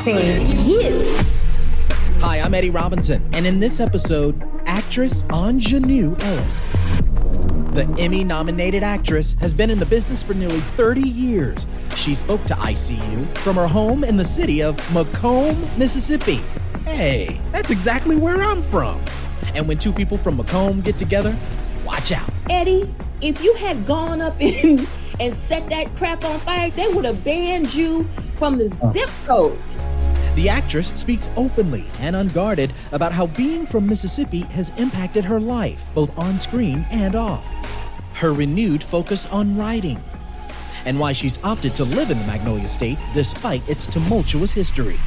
Introducing you. Hi, I'm Eddie Robinson, and in this episode, actress Aunjanue Ellis. The Emmy-nominated actress has been in the business for nearly 30 years. She spoke to ICU from her home in the city of Macomb, Mississippi. Hey, that's exactly where I'm from. And when two people from Macomb get together, watch out. Eddie, if you had gone up and set that crap on fire, they would have banned you from the zip code. The actress speaks openly and unguarded about how being from Mississippi has impacted her life, both on screen and off. Her renewed focus on writing, and why she's opted to live in the Magnolia State despite its tumultuous history.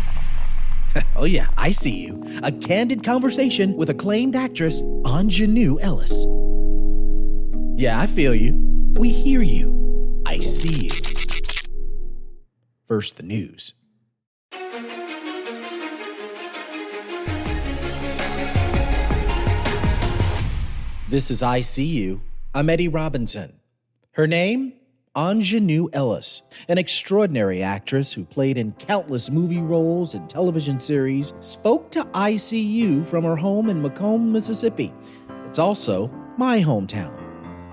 Oh yeah, I see you. A candid conversation with acclaimed actress Aunjanue Ellis. Yeah, I feel you. We hear you. I see you. First, the news. This is ICU. I'm Eddie Robinson. Her name? Aunjanue Ellis, an extraordinary actress who played in countless movie roles and television series, spoke to ICU from her home in Macomb, Mississippi. It's also my hometown.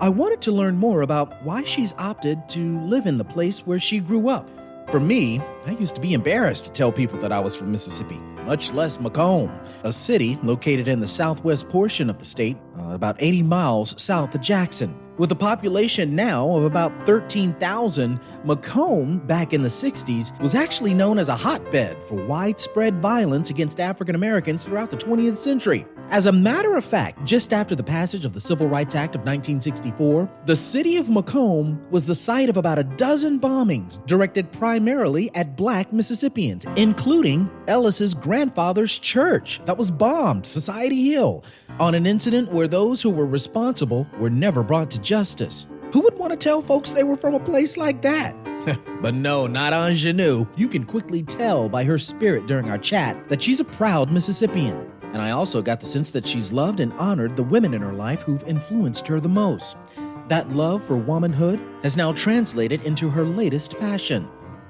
I wanted to learn more about why she's opted to live in the place where she grew up. For me, I used to be embarrassed to tell people that I was from Mississippi, much less Macomb, a city located in the southwest portion of the state, about 80 miles south of Jackson. With a population now of about 13,000, Macomb, back in the 60s, was actually known as a hotbed for widespread violence against African Americans throughout the 20th century. As a matter of fact, just after the passage of the Civil Rights Act of 1964, the city of Macomb was the site of about a dozen bombings directed primarily at Black Mississippians, including Ellis's grandfather's church that was bombed, Society Hill, on an incident where those who were responsible were never brought to justice. Who would want to tell folks they were from a place like that? But no, not Aunjanue. You can quickly tell by her spirit during our chat that she's a proud Mississippian. And I also got the sense that she's loved and honored the women in her life who've influenced her the most. That love for womanhood has now translated into her latest passion,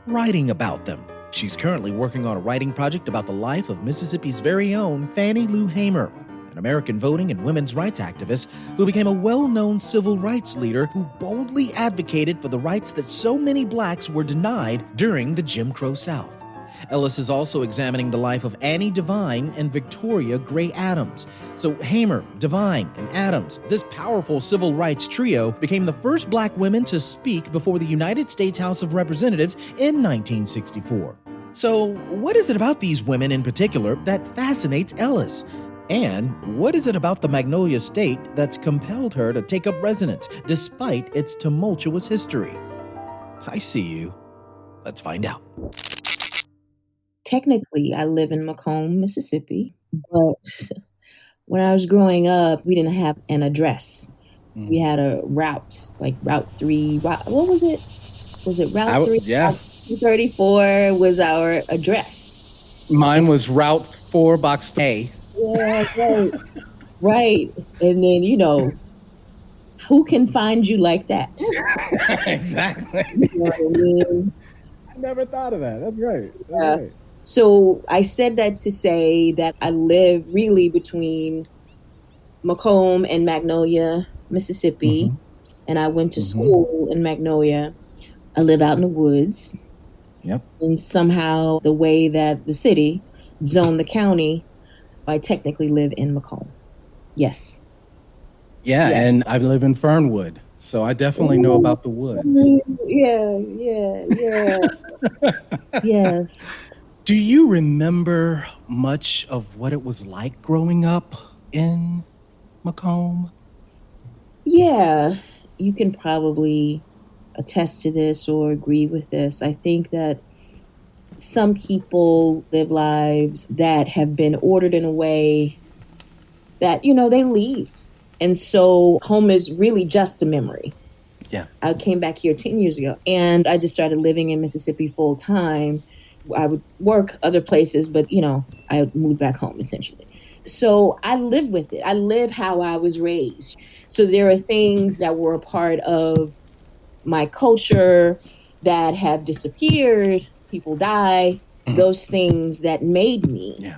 writing about them. She's currently working on a writing project about the life of Mississippi's very own Fannie Lou Hamer, an American voting and women's rights activist who became a well-known civil rights leader who boldly advocated for the rights that so many blacks were denied during the Jim Crow South. Ellis is also examining the life of Annie Devine and Victoria Gray Adams. So Hamer, Devine, and Adams, this powerful civil rights trio, became the first black women to speak before the United States House of Representatives in 1964. So what is it about these women in particular that fascinates Ellis? And what is it about the Magnolia State that's compelled her to take up residence despite its tumultuous history? I see you. Let's find out. Technically, I live in Macomb, Mississippi, but when I was growing up, we didn't have an address. We had a route, like Route 3. What was it? Was it Route 3? Yeah. 34 was our address. Mine was Route 4, Box A. Yeah, right. Right. And then, who can find you like that? Exactly. You know what I mean? I never thought of that. That's right. Right. So I said that to say that I live really between Macomb and Magnolia, Mississippi. And I went to school in Magnolia. I live out in the woods. Yep. And somehow the way that the city zoned the county, I technically live in Macomb. Yes. Yeah, yes. And I live in Fernwood, so I definitely know about the woods. Yeah. Yes. Do you remember much of what it was like growing up in Macomb? Yeah, you can probably attest to this or agree with this. I think that some people live lives that have been ordered in a way that, they leave. And so home is really just a memory. Yeah. I came back here 10 years ago and I just started living in Mississippi full time. I would work other places, but, I would move back home essentially. So I live with it. I live how I was raised. So there are things that were a part of my culture that have disappeared. People die. those things that made me Yeah.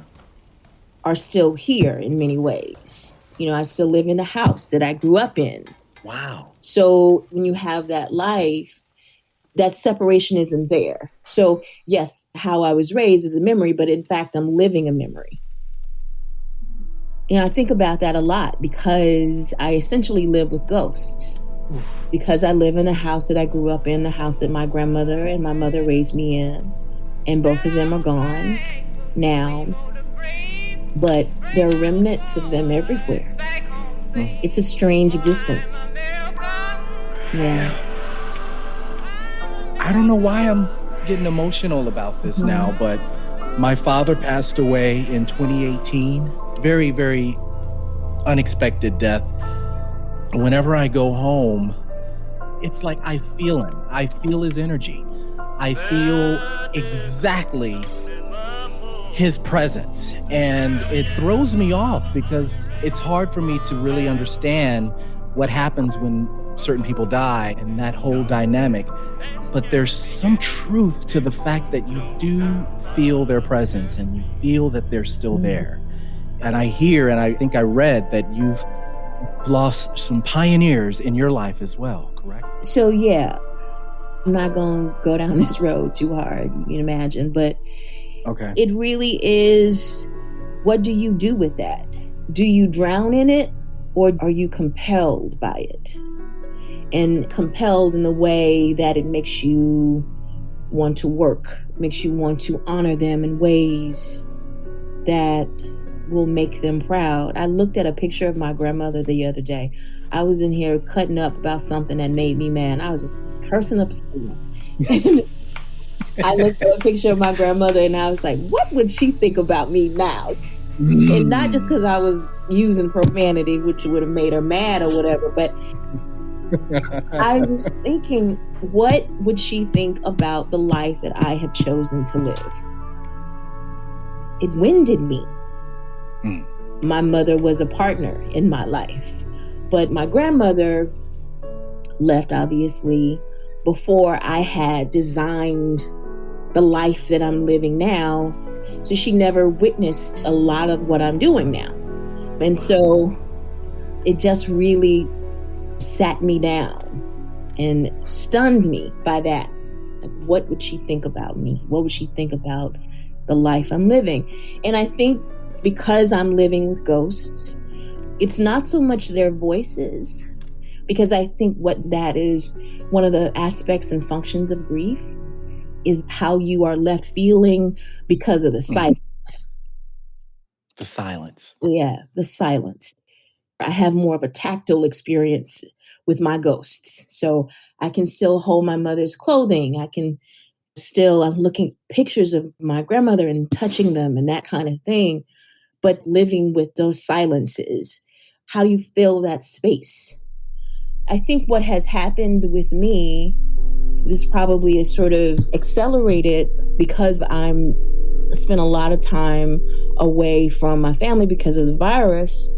are still here in many ways. I still live in the house that I grew up in. Wow. So when you have that life, that separation isn't there. So yes, how I was raised is a memory, but in fact, I'm living a memory. I think about that a lot because I essentially live with ghosts. Oof. Because I live in the house that I grew up in, the house that my grandmother and my mother raised me in, and both of them are gone now. But there are remnants of them everywhere. It's a strange existence. Yeah. I don't know why I'm getting emotional about this now, but my father passed away in 2018. Very, very unexpected death. Whenever I go home, it's like I feel him. I feel his energy. I feel exactly his presence. And it throws me off because it's hard for me to really understand what happens when certain people die and that whole dynamic. But there's some truth to the fact that you do feel their presence and you feel that they're still there. And I hear, and I think I read that you've lost some pioneers in your life as well, correct? So yeah, I'm not going to go down this road too hard, you can imagine, but okay. It really is, what do you do with that? Do you drown in it or are you compelled by it? And compelled in the way that it makes you want to work, makes you want to honor them in ways that will make them proud. I looked at a picture of my grandmother the other day. I was in here cutting up about something that made me mad. And I was just cursing up a storm. I looked at a picture of my grandmother and I was like, what would she think about me now? And not just because I was using profanity, which would have made her mad or whatever, but I was just thinking, what would she think about the life that I had chosen to live? It winded me. My mother was a partner in my life, but my grandmother left obviously before I had designed the life that I'm living now. So she never witnessed a lot of what I'm doing now. And so it just really sat me down and stunned me by that. Like, what would she think about me? What would she think about the life I'm living? And I think because I'm living with ghosts, it's not so much their voices, because I think what that is, one of the aspects and functions of grief is how you are left feeling because of the silence. The silence. Yeah, the silence. I have more of a tactile experience with my ghosts. So I can still hold my mother's clothing. I'm looking at pictures of my grandmother and touching them and that kind of thing. But living with those silences, how do you fill that space? I think what has happened with me is probably is sort of accelerated because I'm spent a lot of time away from my family because of the virus.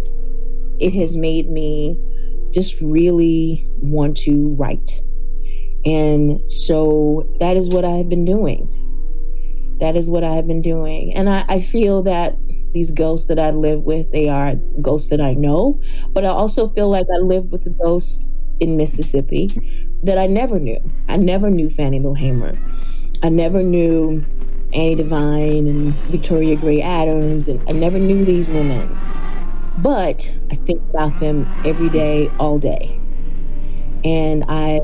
It has made me just really want to write. And so that is what I have been doing. And I feel that these ghosts that I live with, they are ghosts that I know, but I also feel like I live with the ghosts in Mississippi that I never knew. I never knew Fannie Lou Hamer. I never knew Annie Devine and Victoria Gray Adams, and I never knew these women. But I think about them every day, all day. And I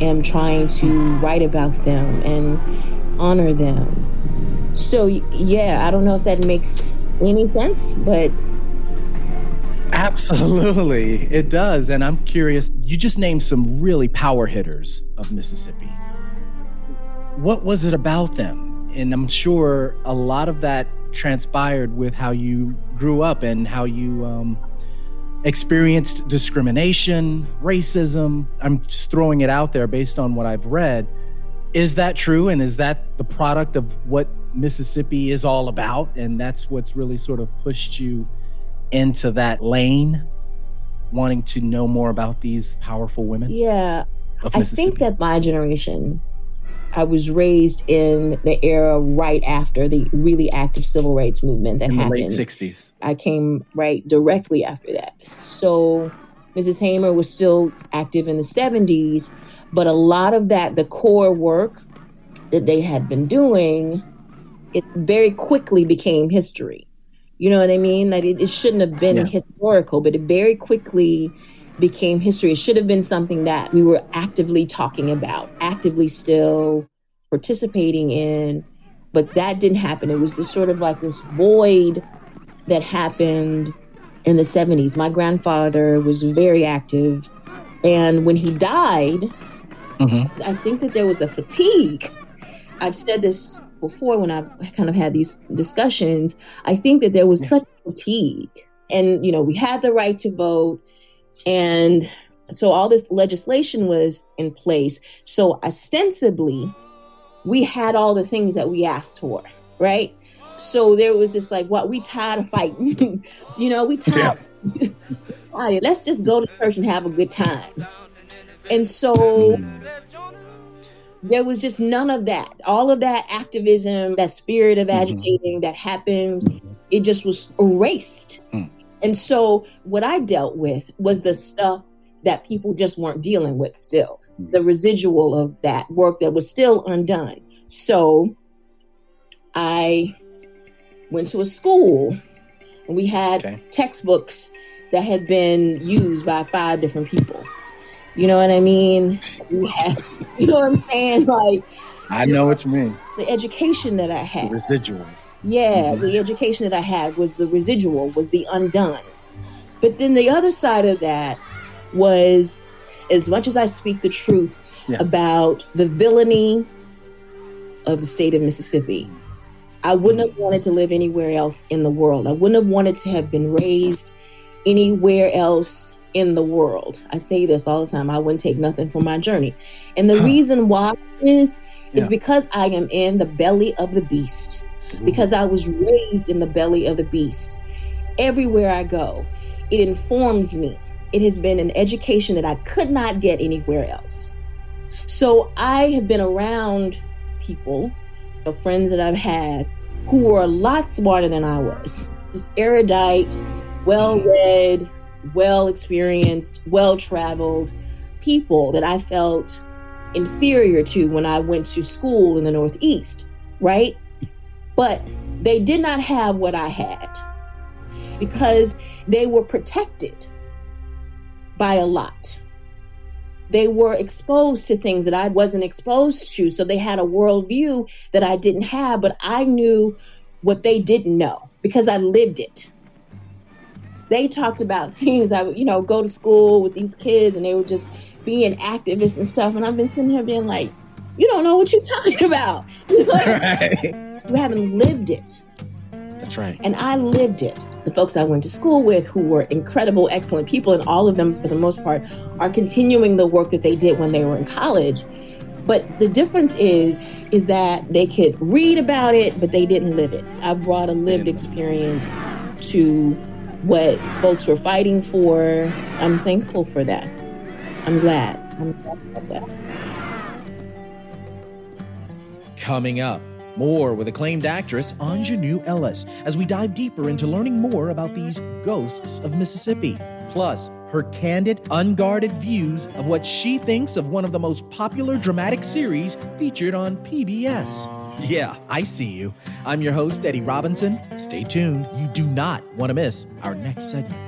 am trying to write about them and honor them. So yeah, I don't know if that makes any sense, but absolutely, it does. And I'm curious, you just named some really power hitters of Mississippi. What was it about them? And I'm sure a lot of that transpired with how you grew up and how you experienced discrimination, racism. I'm just throwing it out there based on what I've read. Is that true? And is that the product of what Mississippi is all about? And that's what's really sort of pushed you into that lane, wanting to know more about these powerful women? Yeah, I think that my generation I was raised in the era right after the really active civil rights movement that happened. In the late 60s. I came right directly after that. So Mrs. Hamer was still active in the 70s, but a lot of that, the core work that they had been doing, it very quickly became history. You know what I mean? That it shouldn't have been historical, but it very quickly became history. It should have been something that we were actively talking about, actively still participating in, but that didn't happen. It was just sort of like this void that happened in the 70s. My grandfather was very active, and when he died, I think that there was a fatigue. I've said this before when I've kind of had these discussions. I think that there was such fatigue, and we had the right to vote. And so all this legislation was in place. So ostensibly, we had all the things that we asked for, right? So there was this like, what, we tired of fighting. We tired. Let's just go to church and have a good time. And so there was just none of that. All of that activism, that spirit of agitating that happened, it just was erased. And so what I dealt with was the stuff that people just weren't dealing with still, the residual of that work that was still undone. So I went to a school, and we had textbooks that had been used by 5 different people. You know what I mean? We had, you know what I'm saying? Like, I know what you mean. The education that I had. The residual. Yeah, the education that I had was the residual, was the undone. But then the other side of that was, as much as I speak the truth about the villainy of the state of Mississippi, I wouldn't have wanted to live anywhere else in the world. I wouldn't have wanted to have been raised anywhere else in the world. I say this all the time. I wouldn't take nothing from my journey. And the reason why is because I am in the belly of the beast. Because I was raised in the belly of the beast. Everywhere I go, it informs me. It has been an education that I could not get anywhere else. So I have been around people, the friends that I've had, who were a lot smarter than I was. Just erudite, well-read, well-experienced, well-traveled people that I felt inferior to when I went to school in the Northeast, right? But they did not have what I had because they were protected by a lot. They were exposed to things that I wasn't exposed to. So they had a worldview that I didn't have, but I knew what they didn't know because I lived it. They talked about things. I would, go to school with these kids and they were just being activists and stuff. And I've been sitting here being like, you don't know what you're talking about. You haven't lived it. That's right. And I lived it. The folks I went to school with who were incredible, excellent people, and all of them, for the most part, are continuing the work that they did when they were in college. But the difference is that they could read about it, but they didn't live it. I brought a lived experience to what folks were fighting for. I'm thankful for that. I'm glad. I'm glad about that. Coming up, more with acclaimed actress Aunjanue Ellis as we dive deeper into learning more about these ghosts of Mississippi. Plus, her candid, unguarded views of what she thinks of one of the most popular dramatic series featured on PBS. Yeah, I see you. I'm your host, Eddie Robinson. Stay tuned. You do not want to miss our next segment.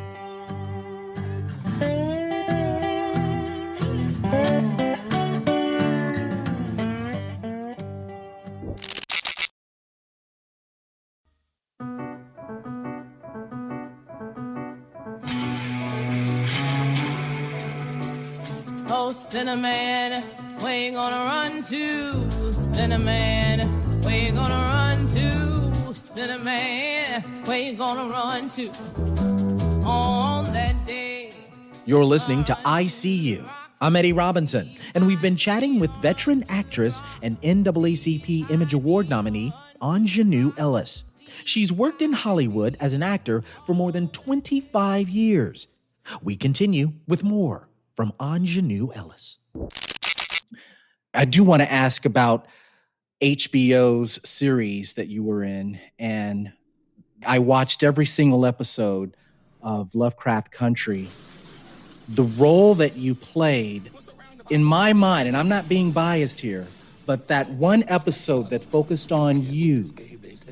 Oh, Cinnamon, where you gonna run to? Cinnamon, where you gonna run to? Cinnamon, where you gonna run to? On that day. You're listening to I See You. I'm Eddie Robinson, and we've been chatting with veteran actress and NAACP Image Award nominee Aunjanue Ellis. She's worked in Hollywood as an actor for more than 25 years. We continue with more from Aunjanue Ellis. I do want to ask about HBO's series that you were in, and I watched every single episode of Lovecraft Country. The role that you played, in my mind, and I'm not being biased here, but that one episode that focused on you,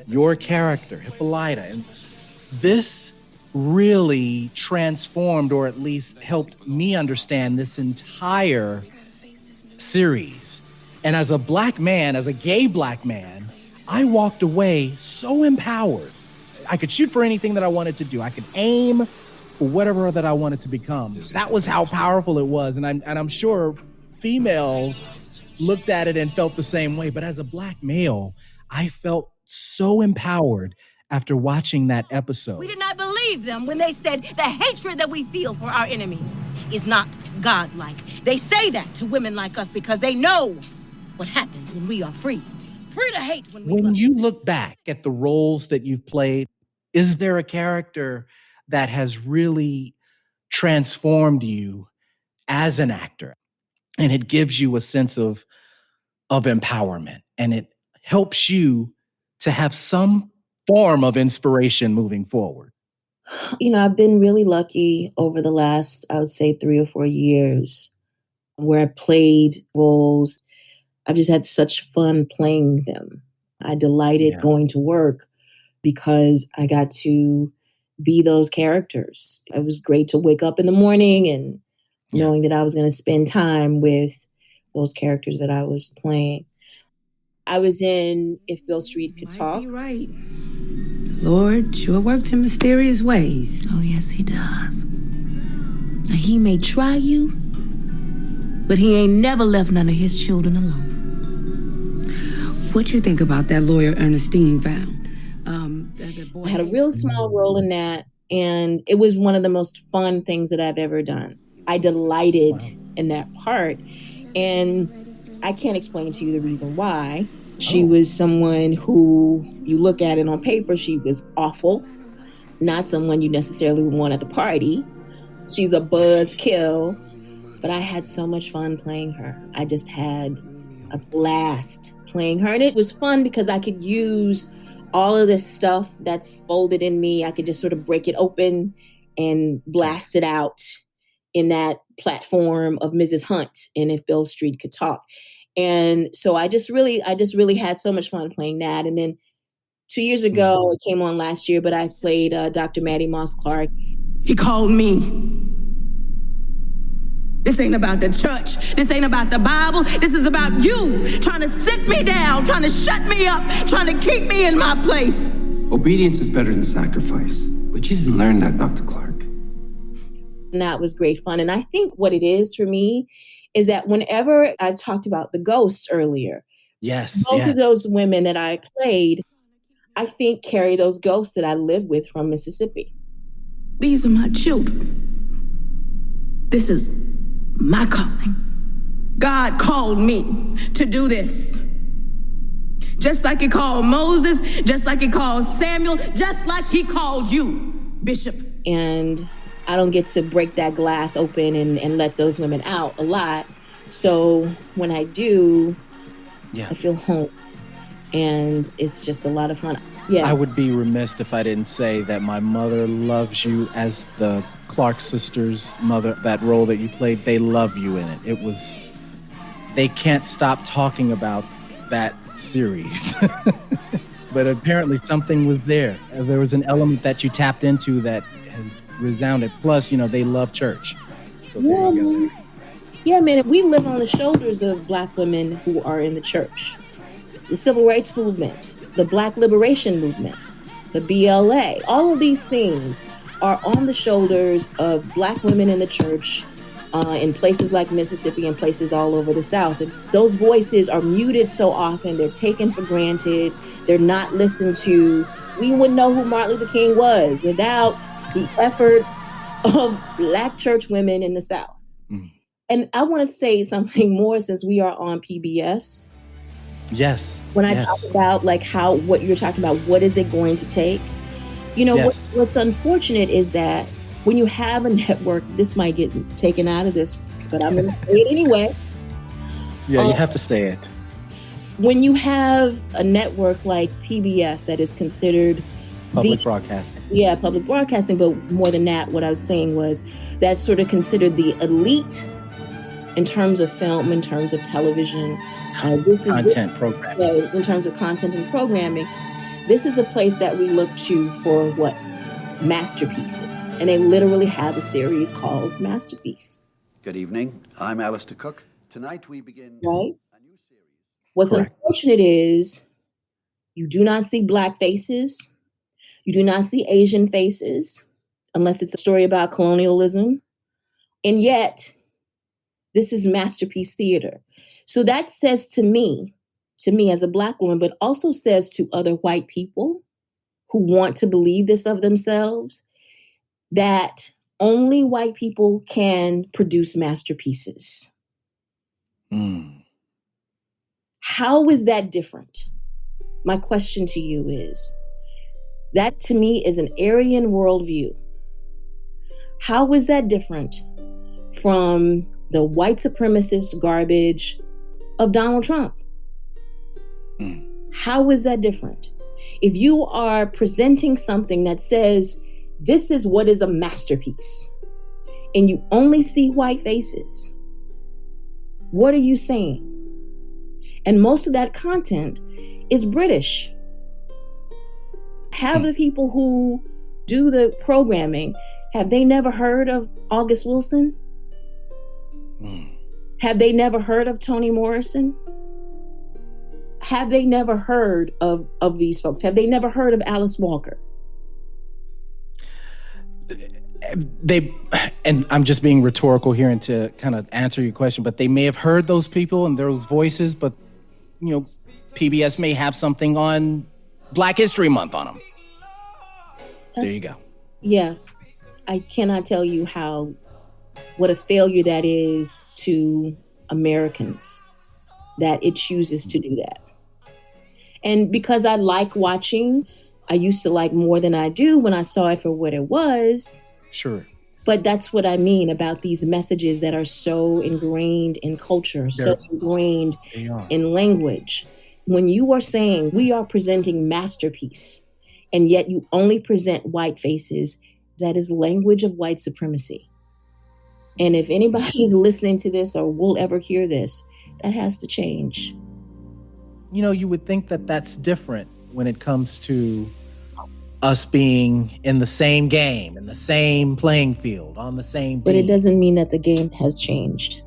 your character, Hippolyta, and this really transformed, or at least helped me understand this entire series. And as a black man, as a gay black man, I walked away so empowered. I could shoot for anything that I wanted to do. I could aim for whatever that I wanted to become. That was how powerful it was. And I'm sure females looked at it and felt the same way. But as a black male, I felt so empowered after watching that episode. We did not believe them when they said the hatred that we feel for our enemies is not godlike. They say that to women like us because they know what happens when we are free. Free to hate when we When you look back at the roles that you've played, is there a character that has really transformed you as an actor? And it gives you a sense of empowerment, and it helps you to have some form of inspiration moving forward. I've been really lucky over the last, I would say, 3 or 4 years where I played roles. I've just had such fun playing them. I delighted going to work because I got to be those characters. It was great to wake up in the morning and knowing that I was going to spend time with those characters that I was playing. I was in If Beale Street Could Talk. You're right. Lord sure works in mysterious ways. Oh, yes, he does. Now, he may try you, but he ain't never left none of his children alone. What you think about that lawyer Ernestine found? I had a real small role in that, and it was one of the most fun things that I've ever done. I delighted in that part, and I can't explain to you the reason why. She was someone who, you look at it on paper, she was awful, not someone you necessarily would want at the party. She's a buzzkill, but I had so much fun playing her. I just had a blast playing her, and it was fun because I could use all of this stuff that's folded in me. I could just sort of break it open and blast it out in that platform of Mrs. Hunt in If Beale Street Could Talk. And so I just really had so much fun playing that. And then 2 years ago, it came on last year, but I played Dr. Maddie Moss Clark. He called me. This ain't about the church. This ain't about the Bible. This is about you trying to sit me down, trying to shut me up, trying to keep me in my place. Obedience is better than sacrifice. But you didn't learn that, Dr. Clark. And that was great fun. And I think what it is for me is that whenever I talked about the ghosts earlier, both of those women that I played, I think carry those ghosts that I live with from Mississippi. These are my children. This is my calling. God called me to do this. Just like he called Moses, just like he called Samuel, just like he called you, Bishop. And I don't get to break that glass open and let those women out a lot. So when I do, I feel home. And it's just a lot of fun. Yeah. I would be remiss if I didn't say that my mother loves you as the Clark sisters' mother. That role that you played, they love you in it. They can't stop talking about that series. But apparently something was there. There was an element that you tapped into that has resounded. Plus, they love church. So there you go. Yeah, man, we live on the shoulders of Black women who are in the church. The Civil Rights Movement, the Black Liberation Movement, the BLA, all of these things are on the shoulders of Black women in the church in places like Mississippi and places all over the South. And those voices are muted so often, they're taken for granted, they're not listened to. We wouldn't know who Martin Luther King was without the efforts of Black church women in the South. And I want to say something more since we are on PBS. Yes. When I talk about what you're talking about, what is it going to take? What's unfortunate is that when you have a network, this might get taken out of this, but I'm going to say it anyway. Yeah, you have to say it. When you have a network like PBS that is considered Public broadcasting. Yeah, public broadcasting. But more than that, what I was saying was that's sort of considered the elite in terms of film, in terms of television. Programming. In terms of content and programming, this is a place that we look to for what? Masterpieces. And they literally have a series called Masterpiece. Good evening. I'm Alistair Cook. Tonight we begin right? a new series. What's Correct. unfortunate is you do not see Black faces. You do not see Asian faces unless it's a story about colonialism. And yet, this is masterpiece theater. So that says to me as a Black woman, but also says to other white people who want to believe this of themselves, that only white people can produce masterpieces. How is that different? My question to you is, that to me is an Aryan worldview. How is that different from the white supremacist garbage of Donald Trump? How is that different? If you are presenting something that says, this is what is a masterpiece, and you only see white faces, what are you saying? And most of that content is British. Have the people who do the programming, have they never heard of August Wilson? Have they never heard of Toni Morrison? Have they never heard of these folks? Have they never heard of Alice Walker? And I'm just being rhetorical here and to kind of answer your question, but they may have heard those people and those voices, but, PBS may have something on Black History Month on them. There you go. Yeah. I cannot tell you what a failure that is to Americans, that it chooses to do that. And because I like watching, I used to like more than I do when I saw it for what it was. Sure. But that's what I mean about these messages that are so ingrained in culture, so ingrained in language. When you are saying we are presenting masterpiece, and yet you only present white faces, that is language of white supremacy. And if anybody is listening to this or will ever hear this, that has to change. You would think that that's different when it comes to us being in the same game, in the same playing field, on the same team. But it doesn't mean that the game has changed.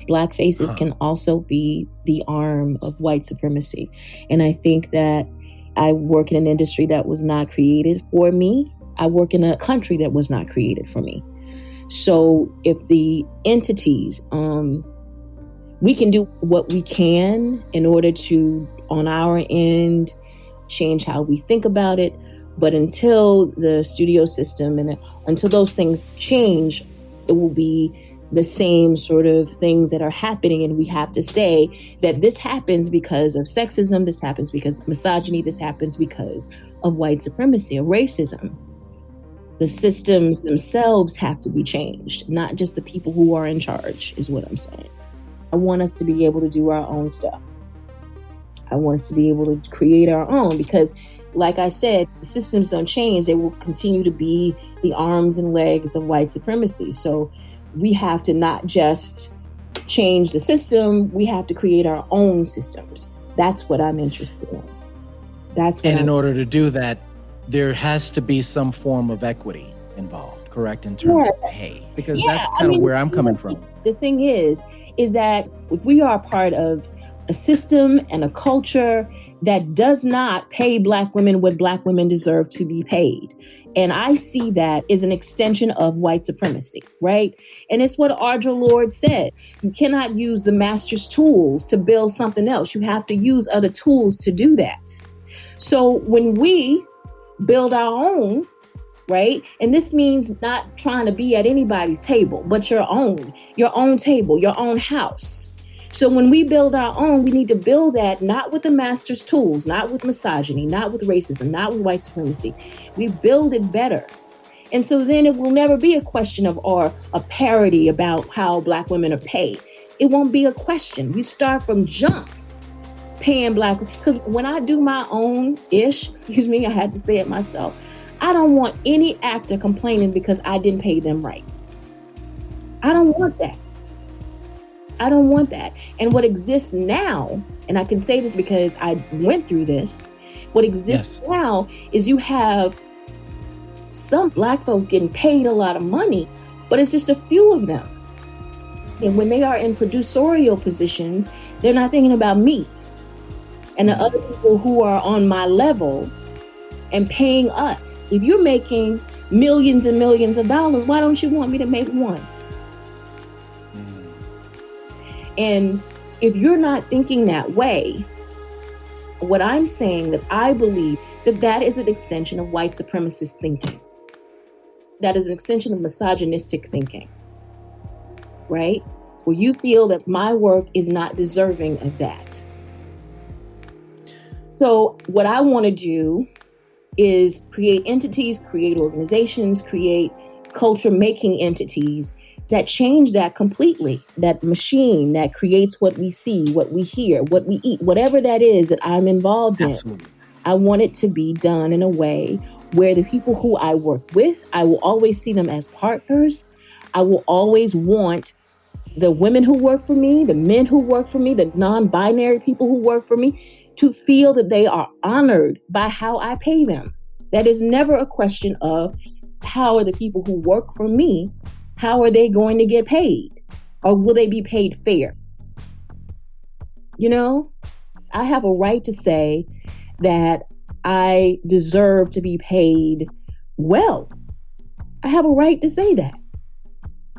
Black faces can also be the arm of white supremacy. And I think that I work in an industry that was not created for me. I work in a country that was not created for me. So if the entities, we can do what we can in order to, on our end, change how we think about it. But until the studio system and until those things change, it will be the same sort of things that are happening. And we have to say that this happens because of sexism, this happens because of misogyny, this happens because of white supremacy, of racism. The systems themselves have to be changed, not just the people who are in charge, is what I'm saying. I want us to be able to do our own stuff. I want us to be able to create our own because, like I said, the systems don't change. They will continue to be the arms and legs of white supremacy. So we have to not just change the system, we have to create our own systems. That's what I'm interested in. In order to do that, there has to be some form of equity involved, correct, in terms of pay? Because that's kind of where I'm coming from. The thing is that if we are part of a system and a culture that does not pay Black women what Black women deserve to be paid. And I see that as an extension of white supremacy, right? And it's what Audre Lorde said. You cannot use the master's tools to build something else. You have to use other tools to do that. So when we build our own, right? And this means not trying to be at anybody's table, but your own table, your own house. So when we build our own, we need to build that not with the master's tools, not with misogyny, not with racism, not with white supremacy. We build it better. And so then it will never be a question of or a parity about how Black women are paid. it won't be a question. We start from jump paying Black, because when I do my own ish, excuse me, I had to say it myself, I don't want any actor complaining because I didn't pay them right. I don't want that. I don't want that. And what exists now, and I can say this because I went through this, what exists now is you have some Black folks getting paid a lot of money, but it's just a few of them. And when they are in producerial positions, they're not thinking about me and the other people who are on my level and paying us. If you're making millions and millions of dollars, why don't you want me to make one? And if you're not thinking that way, what I'm saying that I believe that is an extension of white supremacist thinking. That is an extension of misogynistic thinking, right? Where you feel that my work is not deserving of that. So what I want to do is create entities, create organizations, create culture-making entities that change that completely. That machine that creates what we see, what we hear, what we eat, whatever that is that I'm involved in. Absolutely. I want it to be done in a way where the people who I work with, I will always see them as partners. I will always want the women who work for me, the men who work for me, the non-binary people who work for me, to feel that they are honored by how I pay them. That is never a question of how are the people who work for me, how are they going to get paid? Or will they be paid fair? You know, I have a right to say that I deserve to be paid well. I have a right to say that.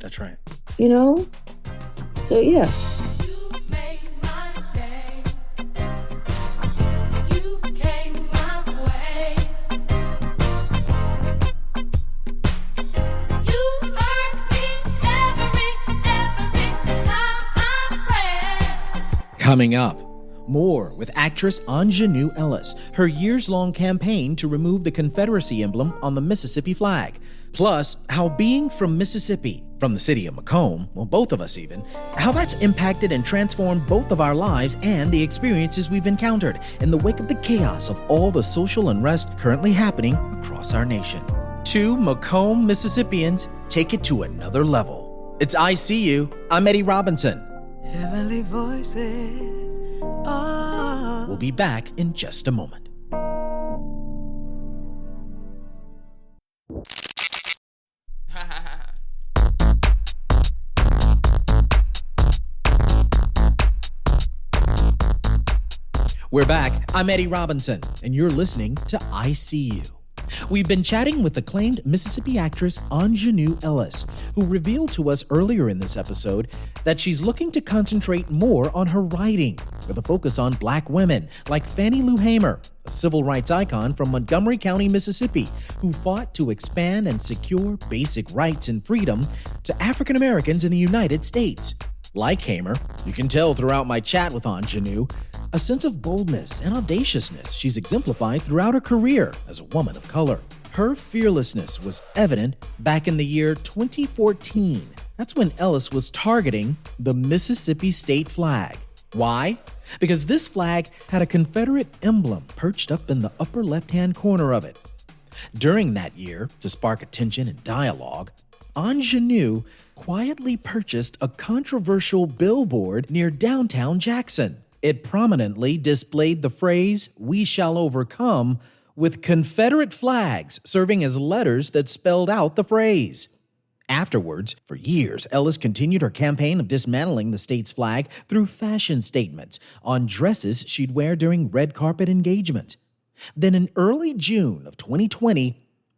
That's right. You know? So, yeah. Coming up, more with actress Aunjanue Ellis, her years-long campaign to remove the Confederacy emblem on the Mississippi flag. Plus, how being from Mississippi, from the city of Macomb, well, both of us even, how that's impacted and transformed both of our lives and the experiences we've encountered in the wake of the chaos of all the social unrest currently happening across our nation. Two Macomb Mississippians take it to another level. It's I See You. I'm Eddie Robinson. Heavenly voices. Oh. We'll be back in just a moment. We're back. I'm Eddie Robinson, and you're listening to I See You. We've been chatting with acclaimed Mississippi actress Aunjanue Ellis, who revealed to us earlier in this episode that she's looking to concentrate more on her writing, with a focus on Black women like Fannie Lou Hamer, a civil rights icon from Montgomery County, Mississippi, who fought to expand and secure basic rights and freedom to African Americans in the United States. Like Hamer, you can tell throughout my chat with Aunjanue, a sense of boldness and audaciousness she's exemplified throughout her career as a woman of color. Her fearlessness was evident back in the year 2014. That's when Ellis was targeting the Mississippi state flag. Why? Because this flag had a Confederate emblem perched up in the upper left-hand corner of it. During that year, to spark attention and dialogue, Aunjanue quietly purchased a controversial billboard near downtown Jackson. It prominently displayed the phrase, "We shall overcome," with Confederate flags serving as letters that spelled out the phrase. Afterwards, for years, Ellis continued her campaign of dismantling the state's flag through fashion statements on dresses she'd wear during red carpet engagements. Then in early June of 2020,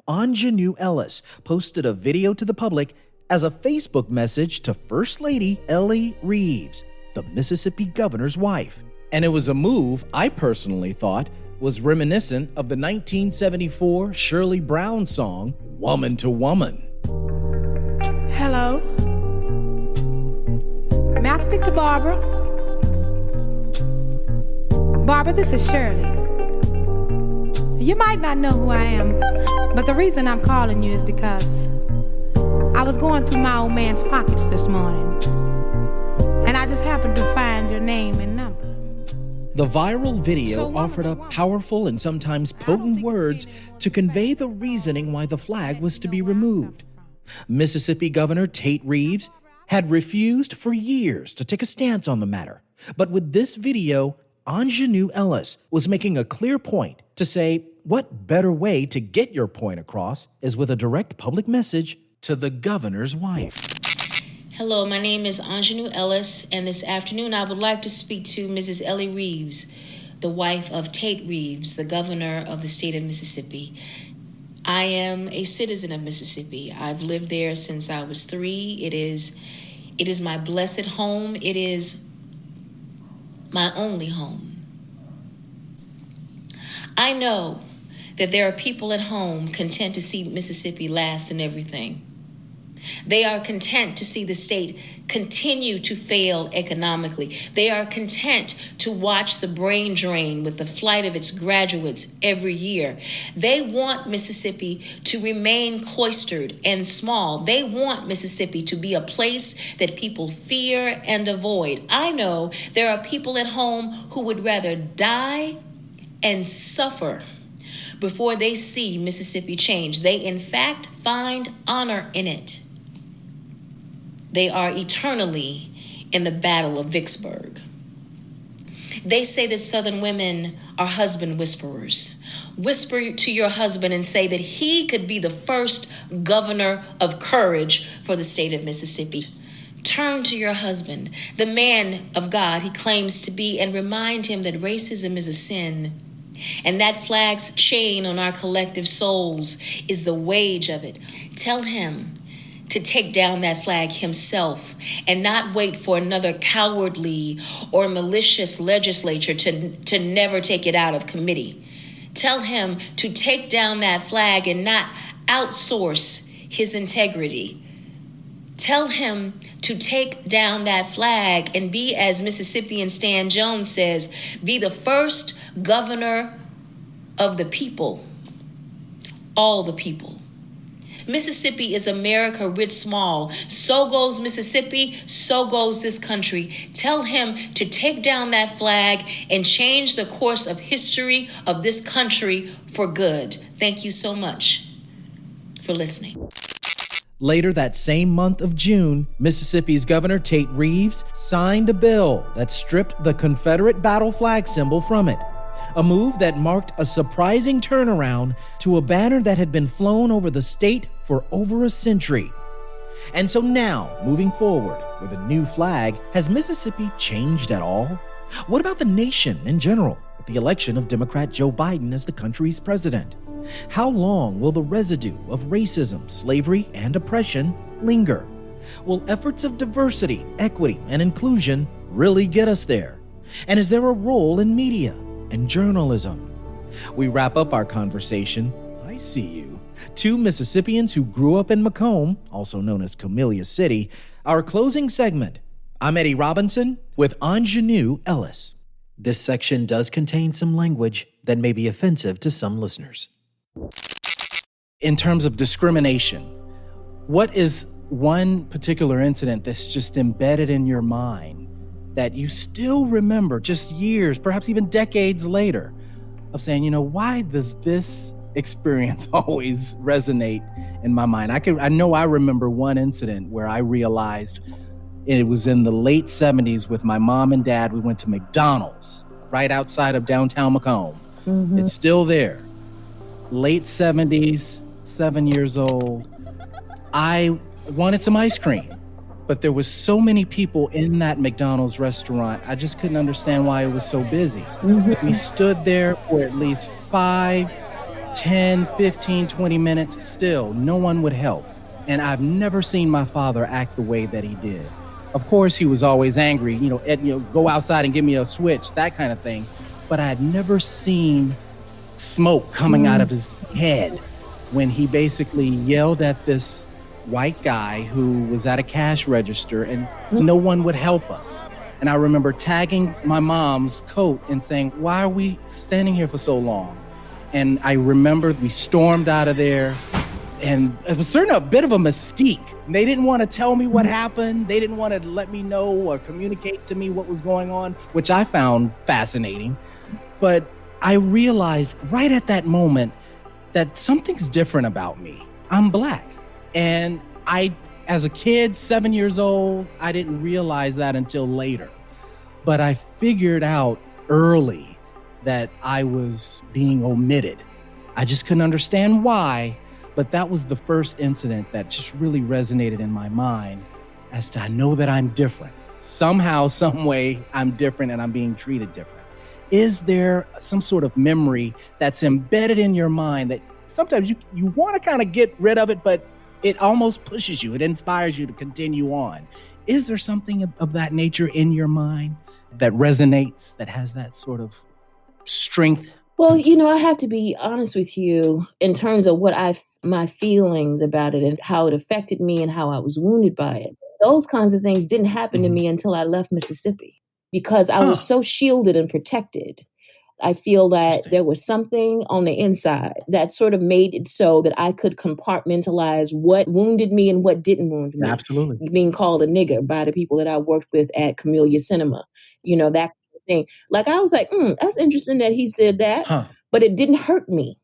Aunjanue Ellis posted a video to the public as a Facebook message to First Lady Ellie Reeves, the Mississippi governor's wife. And it was a move I personally thought was reminiscent of the 1974 Shirley Brown song, Woman to Woman. Hello. May I speak to Barbara? Barbara, this is Shirley. You might not know who I am, but the reason I'm calling you is because I was going through my old man's pockets this morning, and I just happen to find your name and number. The viral video offered up powerful and sometimes potent words to convey the reasoning why the flag was to be removed. Mississippi Governor Tate Reeves had refused for years to take a stance on the matter. But with this video, Aunjanue Ellis was making a clear point to say, what better way to get your point across is with a direct public message to the governor's wife. Hello, my name is Aunjanue Ellis, and this afternoon I would like to speak to Mrs. Ellie Reeves, the wife of Tate Reeves, the governor of the state of Mississippi. I am a citizen of Mississippi. I've lived there since I was 3. It is my blessed home. It is my only home. I know that there are people at home content to see Mississippi last in everything. They are content to see the state continue to fail economically. They are content to watch the brain drain with the flight of its graduates every year. They want Mississippi to remain cloistered and small. They want Mississippi to be a place that people fear and avoid. I know there are people at home who would rather die and suffer before they see Mississippi change. They, in fact, find honor in it. They are eternally in the Battle of Vicksburg. They say that Southern women are husband whisperers. Whisper to your husband and say that he could be the first governor of courage for the state of Mississippi. Turn to your husband, the man of God he claims to be, and remind him that racism is a sin. And that flag's chain on our collective souls is the wage of it. Tell him to take down that flag himself and not wait for another cowardly or malicious legislature to never take it out of committee. Tell him to take down that flag and not outsource his integrity. Tell him to take down that flag and be, as Mississippian Stan Jones says, be the first governor of the people, all the people. Mississippi is America writ small. So goes Mississippi, so goes this country. Tell him to take down that flag and change the course of history of this country for good. Thank you so much for listening. Later that same month of June, Mississippi's Governor Tate Reeves signed a bill that stripped the Confederate battle flag symbol from it. A move that marked a surprising turnaround to a banner that had been flown over the state for over a century. And so now, moving forward with a new flag, has Mississippi changed at all? What about the nation in general, with the election of Democrat Joe Biden as the country's president? How long will the residue of racism, slavery, and oppression linger? Will efforts of diversity, equity, and inclusion really get us there? And is there a role in media and journalism? We wrap up our conversation, I See You, 2 Mississippians who grew up in Macomb, also known as Camellia City, our closing segment. I'm Eddie Robinson with Aunjanue Ellis. This section does contain some language that may be offensive to some listeners. In terms of discrimination, what is one particular incident that's just embedded in your mind that you still remember just years, perhaps even decades later, of saying, you know, why does this experience always resonate in my mind? I know I remember one incident where I realized it was in the late 70s with my mom and dad. We went to McDonald's right outside of downtown Macomb. Mm-hmm. It's still there. Late 70s, 7 years old. I wanted some ice cream, but there was so many people in that McDonald's restaurant. I just couldn't understand why it was so busy. Mm-hmm. We stood there for at least 5, 10, 15, 20 minutes. Still, no one would help. And I've never seen my father act the way that he did. Of course, he was always angry, go outside and give me a switch, that kind of thing. But I had never seen smoke coming out of his head when he basically yelled at this white guy who was at a cash register, and no one would help us. And I remember tagging my mom's coat and saying, why are we standing here for so long? And I remember we stormed out of there, And it was certainly a bit of a mystique. They didn't want to tell me what happened. They didn't want to let me know or communicate to me what was going on, which I found fascinating. But I realized right at that moment that something's different about me. I'm Black. And as a kid, 7 years old, I didn't realize that until later. But I figured out early that I was being omitted. I just couldn't understand why. But that was the first incident that just really resonated in my mind as to I know that I'm different. Somehow, some way, I'm different and I'm being treated different. Is there some sort of memory that's embedded in your mind that sometimes you want to kind of get rid of it, but it almost pushes you, it inspires you to continue on? Is there something of that nature in your mind that resonates, that has that sort of strength? Well, I have to be honest with you in terms of my feelings about it and how it affected me and how I was wounded by it. Those kinds of things didn't happen to me until I left Mississippi because I was so shielded and protected. I feel that there was something on the inside that sort of made it so that I could compartmentalize what wounded me and what didn't wound me. Absolutely. Being called a nigger by the people that I worked with at Camellia Cinema, that kind of thing. Like, I was like, that's interesting that he said that, but it didn't hurt me.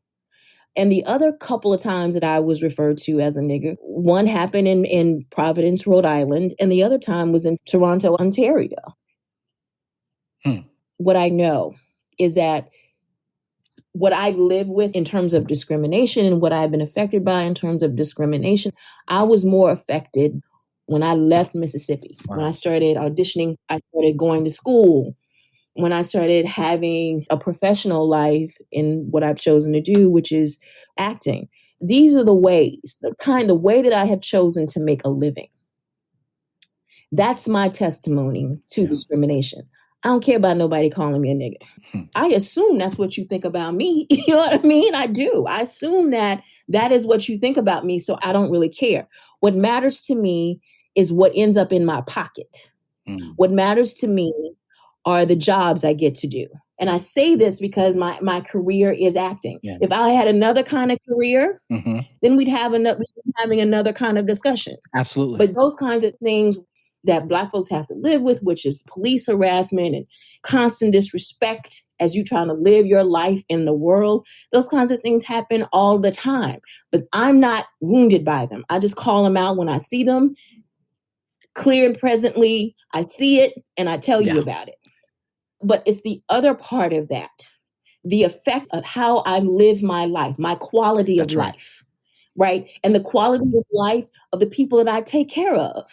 And the other couple of times that I was referred to as a nigger, one happened in Providence, Rhode Island, and the other time was in Toronto, Ontario. What I know is that what I live with in terms of discrimination and what I've been affected by in terms of discrimination, I was more affected when I left Mississippi. Wow. When I started auditioning, I started going to school. When I started having a professional life in what I've chosen to do, which is acting. These are the ways, the way that I have chosen to make a living. That's my testimony to discrimination. I don't care about nobody calling me a nigger. I assume that's what you think about me. You know what I mean? I do. I assume that is what you think about me, so I don't really care. What matters to me is what ends up in my pocket. What matters to me are the jobs I get to do. And I say this because my career is acting. Yeah. If I had another kind of career, then we'd be having another kind of discussion. Absolutely. But those kinds of things that Black folks have to live with, which is police harassment and constant disrespect as you trying to live your life in the world, those kinds of things happen all the time. But I'm not wounded by them. I just call them out when I see them, clear and presently. I see it and I tell you about it. But it's the other part of that, the effect of how I live my life, my quality of life, right? And the quality of life of the people that I take care of.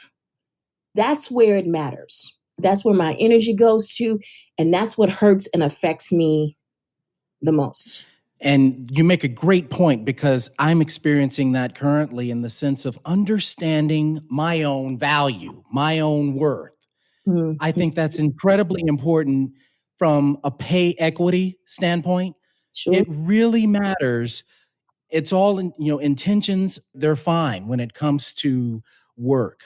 That's where it matters. That's where my energy goes to. And that's what hurts and affects me the most. And you make a great point because I'm experiencing that currently in the sense of understanding my own value, my own worth. I think that's incredibly important from a pay equity standpoint. Sure. It really matters. It's all intentions, they're fine when it comes to work.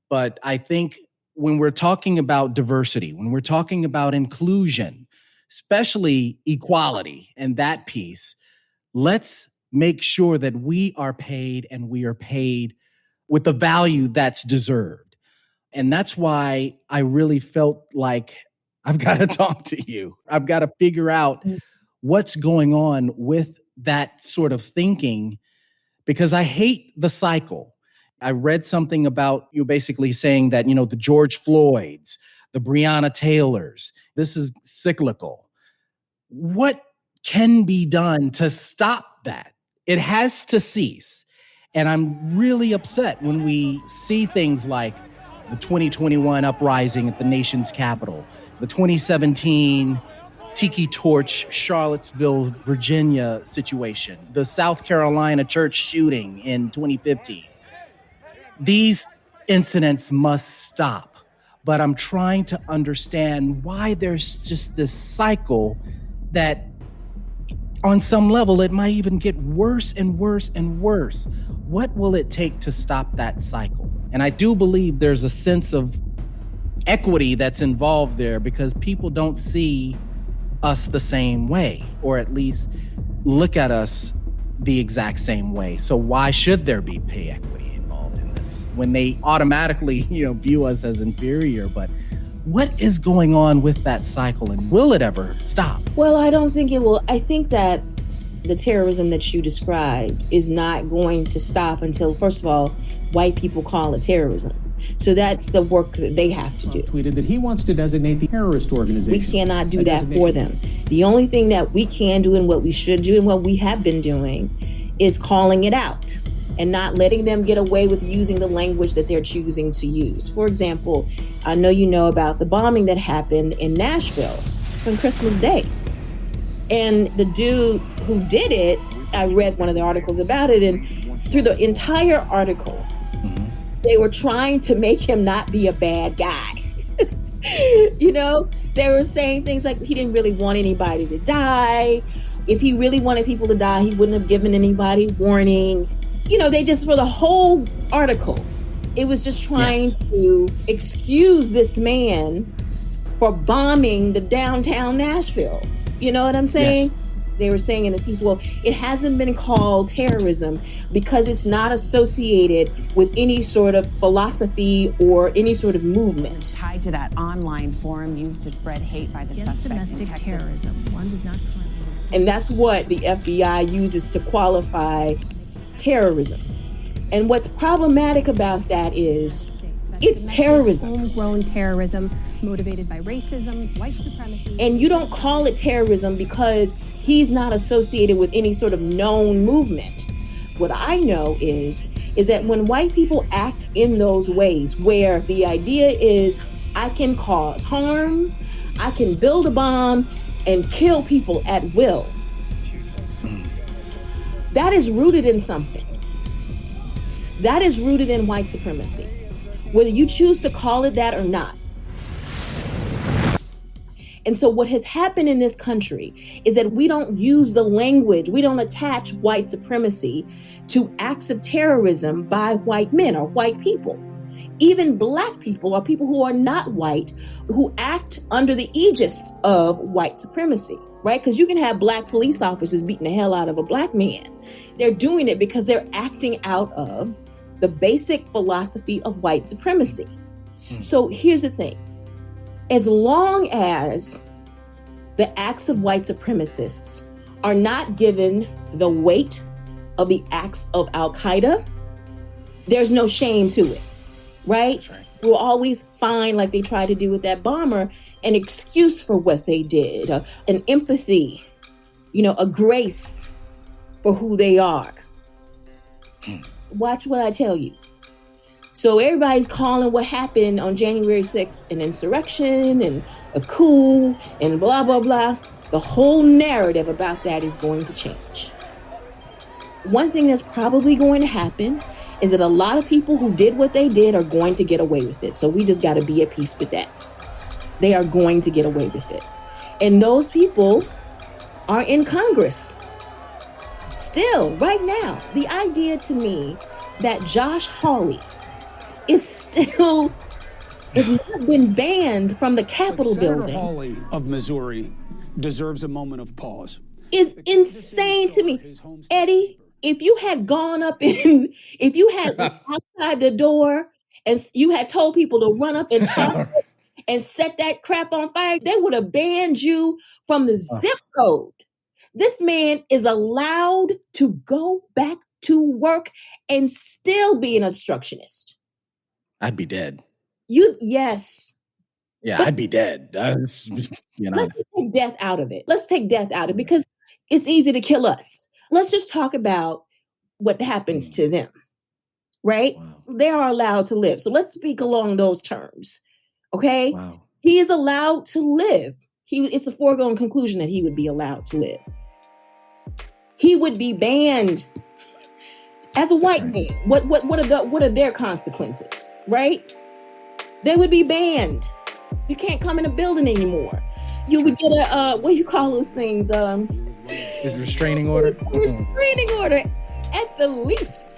But I think when we're talking about diversity, when we're talking about inclusion, especially equality and that piece, let's make sure that we are paid and we are paid with the value that's deserved. And that's why I really felt like I've got to talk to you. I've got to figure out what's going on with that sort of thinking because I hate the cycle. I read something about you basically saying that, the George Floyds, the Breonna Taylors, this is cyclical. What can be done to stop that? It has to cease. And I'm really upset when we see things like the 2021 uprising at the nation's capital, the 2017 Tiki Torch, Charlottesville, Virginia situation, the South Carolina church shooting in 2015. These incidents must stop, but I'm trying to understand why there's just this cycle that on some level, it might even get worse and worse and worse. What will it take to stop that cycle? And I do believe there's a sense of equity that's involved there because people don't see us the same way, or at least look at us the exact same way. So why should there be pay equity involved in this when they automatically, view us as inferior? But what is going on with that cycle, and will it ever stop? Well, I don't think it will. I think that the terrorism that you described is not going to stop until, first of all, white people call it terrorism. So that's the work that they have to do. Tweeted that he wants to designate the terrorist organization. We cannot do that for them. The only thing that we can do and what we should do and what we have been doing is calling it out and not letting them get away with using the language that they're choosing to use. For example, I know you know about the bombing that happened in Nashville on Christmas Day. And the dude who did it, I read one of the articles about it, and through the entire article, they were trying to make him not be a bad guy. They were saying things like he didn't really want anybody to die. If he really wanted people to die, he wouldn't have given anybody warning. They just, for the whole article, it was just trying to excuse this man for bombing the downtown Nashville. You know what I'm saying? Yes. They were saying in the piece, well, it hasn't been called terrorism because it's not associated with any sort of philosophy or any sort of movement. Tied to that online forum used to spread hate by the against domestic terrorism. One does not currently. And that's what the FBI uses to qualify terrorism. And what's problematic about that is it's terrorism. Homegrown terrorism motivated by racism, white supremacy. And you don't call it terrorism because he's not associated with any sort of known movement. What I know is that when white people act in those ways where the idea is I can cause harm, I can build a bomb and kill people at will, that is rooted in something. That is rooted in white supremacy, whether you choose to call it that or not. And so what has happened in this country is that we don't use the language, we don't attach white supremacy to acts of terrorism by white men or white people. Even black people or people who are not white who act under the aegis of white supremacy, right? Because you can have black police officers beating the hell out of a black man. They're doing it because they're acting out of the basic philosophy of white supremacy. So here's the thing. As long as the acts of white supremacists are not given the weight of the acts of Al-Qaeda, there's no shame to it, right? That's right. We'll always find, like they tried to do with that bomber, an excuse for what they did, an empathy, a grace for who they are. Watch what I tell you. So everybody's calling what happened on January 6th an insurrection and a coup and blah, blah, blah. The whole narrative about that is going to change. One thing that's probably going to happen is that a lot of people who did what they did are going to get away with it. So we just got to be at peace with that. They are going to get away with it. And those people are in Congress. Still, right now, the idea to me that Josh Hawley has not been banned from the Capitol building. Senator Hawley of Missouri deserves a moment of pause. Is insane to me. Eddie, if you had gone up if you had outside the door and you had told people to run up and talk and set that crap on fire, they would have banned you from the zip code. This man is allowed to go back to work and still be an obstructionist. I'd be dead. Yes. Yeah, but I'd be dead. Let's take death out of it. Let's take death out of it because it's easy to kill us. Let's just talk about what happens to them, right? Wow. They are allowed to live. So let's speak along those terms, okay? Wow. He is allowed to live. It's a foregone conclusion that he would be allowed to live. He would be banned as a white man. What are their consequences, right? They would be banned. You can't come in a building anymore. You would get a what do you call those things? Is restraining order? Restraining order at the least.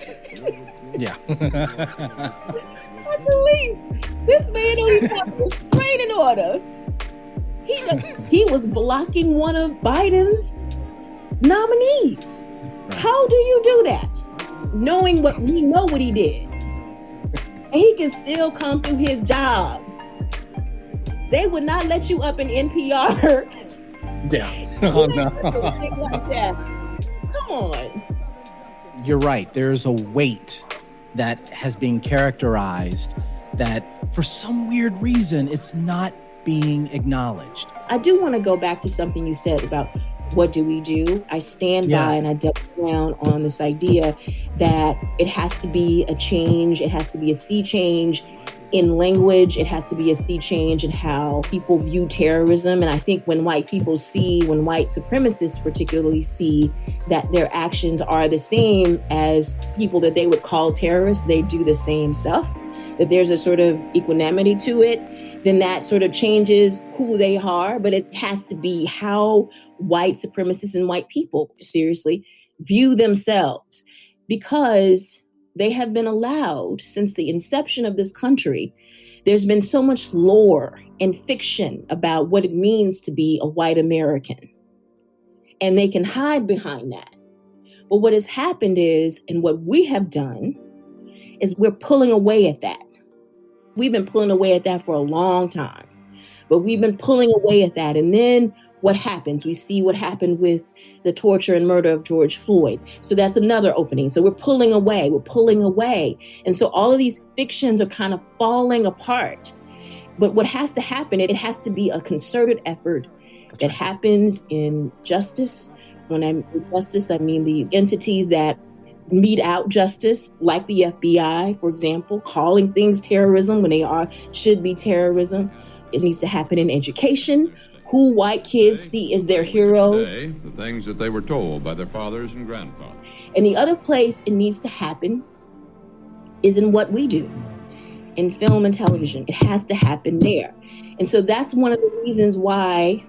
Yeah. At the least. This man don't even have a restraining order. He was blocking one of Biden's nominees. How do you do that? Knowing what we know what he did. And he can still come to his job. They would not let you up in NPR. Yeah. Oh, no. Like that. Come on. You're right. There's a weight that has been characterized that for some weird reason, it's not being acknowledged. I do want to go back to something you said about what do we do? I stand by and I double down on this idea that it has to be a change. It has to be a sea change in language. It has to be a sea change in how people view terrorism. And I think when white supremacists particularly see that their actions are the same as people that they would call terrorists, they do the same stuff, that there's a sort of equanimity to it, then that sort of changes who they are. But it has to be how white supremacists and white people, seriously, view themselves, because they have been allowed since the inception of this country. There's been so much lore and fiction about what it means to be a white American. And they can hide behind that. But what has happened is, and what we have done, is we're pulling away at that. We've been pulling away at that for a long time. But we've been pulling away at that. And then what happens? We see what happened with the torture and murder of George Floyd. So that's another opening. So we're pulling away. And so all of these fictions are kind of falling apart. But what has to happen, it has to be a concerted effort that happens in justice. When I mean justice, I mean the entities that mete out justice, like the FBI, for example, calling things terrorism when they should be terrorism. It needs to happen in education. Who white kids see as their heroes. The things that they were told by their fathers and grandfathers. And the other place it needs to happen is in what we do, in film and television. It has to happen there. And so that's one of the reasons why,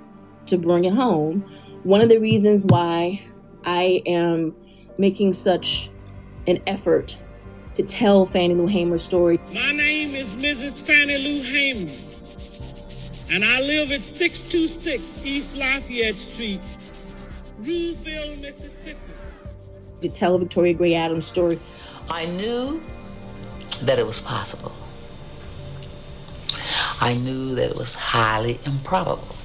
to bring it home, one of the reasons why I am making such an effort to tell Fannie Lou Hamer's story. My name is Mrs. Fannie Lou Hamer, and I live at 626 East Lafayette Street, Roosevelt, Mississippi. To tell Victoria Gray Adams' story. I knew that it was possible. I knew that it was highly improbable,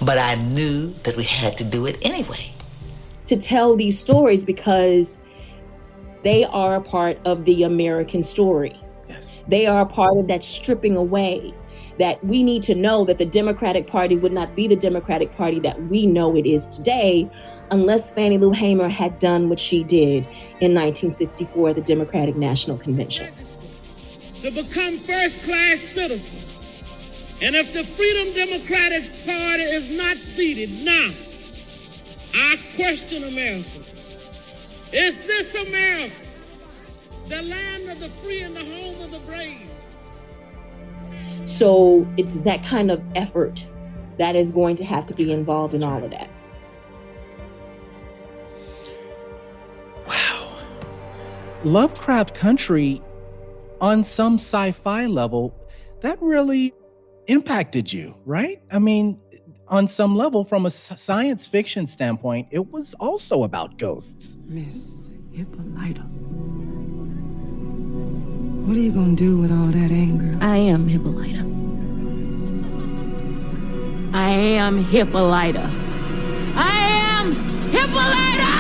but I knew that we had to do it anyway. To tell these stories because they are a part of the American story. Yes. They are a part of that stripping away, that we need to know that the Democratic Party would not be the Democratic Party that we know it is today unless Fannie Lou Hamer had done what she did in 1964 at the Democratic National Convention. To become first-class citizens. And if the Freedom Democratic Party is not seated now, I question America. Is this America, the land of the free and the home of the brave? So it's that kind of effort that is going to have to be involved in all of that. Wow. Lovecraft Country, on some sci-fi level, that really impacted you, right? I mean, on some level, from a science fiction standpoint, it was also about ghosts. Miss Hippolyta, what are you gonna do with all that anger? I am Hippolyta. I am Hippolyta. I am Hippolyta!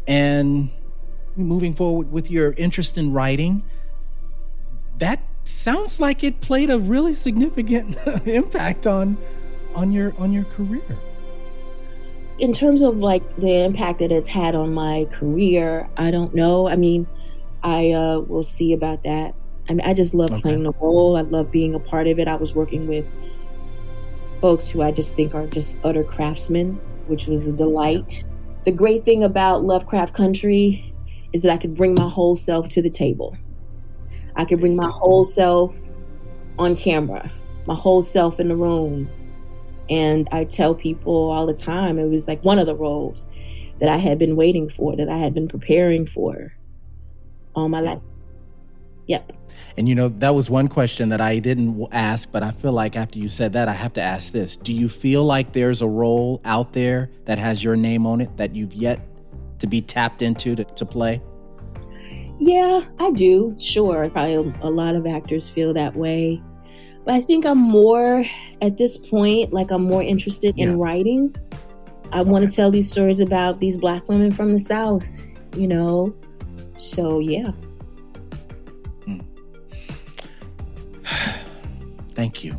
And moving forward with your interest in writing, that sounds like it played a really significant impact on your career. In terms of like the impact that it's had on my career, I don't know. I mean, I will see about that. I mean, I just love playing the role. I love being a part of it. I was working with folks who I just think are just utter craftsmen, which was a delight. The great thing about Lovecraft Country is that I could bring my whole self to the table. I could bring my whole self on camera, my whole self in the room. And I tell people all the time, it was like one of the roles that I had been waiting for, that I had been preparing for all my life. Yep. And, you know, that was one question that I didn't ask, but I feel like after you said that, I have to ask this. Do you feel like there's a role out there that has your name on it that you've yet to be tapped into to play? Yeah, I do. Sure. Probably a lot of actors feel that way. But I think I'm more, at this point, like I'm more interested in writing. I want to tell these stories about these Black women from the South, you know? So, yeah. Thank you.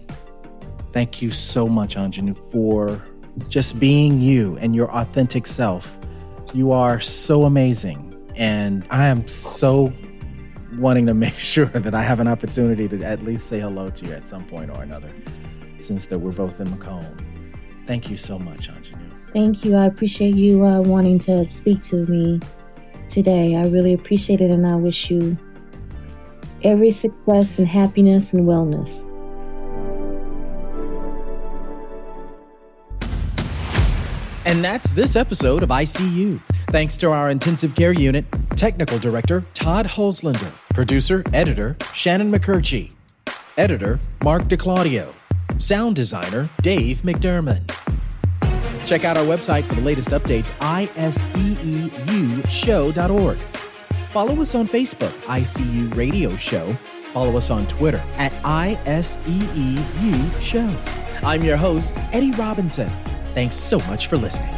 Thank you so much, Aunjanue, for just being you and your authentic self. You are so amazing. And I am so wanting to make sure that I have an opportunity to at least say hello to you at some point or another, since that we're both in Macomb. Thank you so much, Aunjanue. Thank you. I appreciate you wanting to speak to me today. I really appreciate it, and I wish you every success and happiness and wellness. And that's this episode of ICU. Thanks to our intensive care unit, technical director Todd Holzlander, producer, editor Shannon McCurchie, editor Mark DeClaudio, sound designer Dave McDermott. Check out our website for the latest updates, iseeushow.org. Follow us on Facebook, ICU Radio Show. Follow us on Twitter at ISEEU Show. I'm your host, Eddie Robinson. Thanks so much for listening.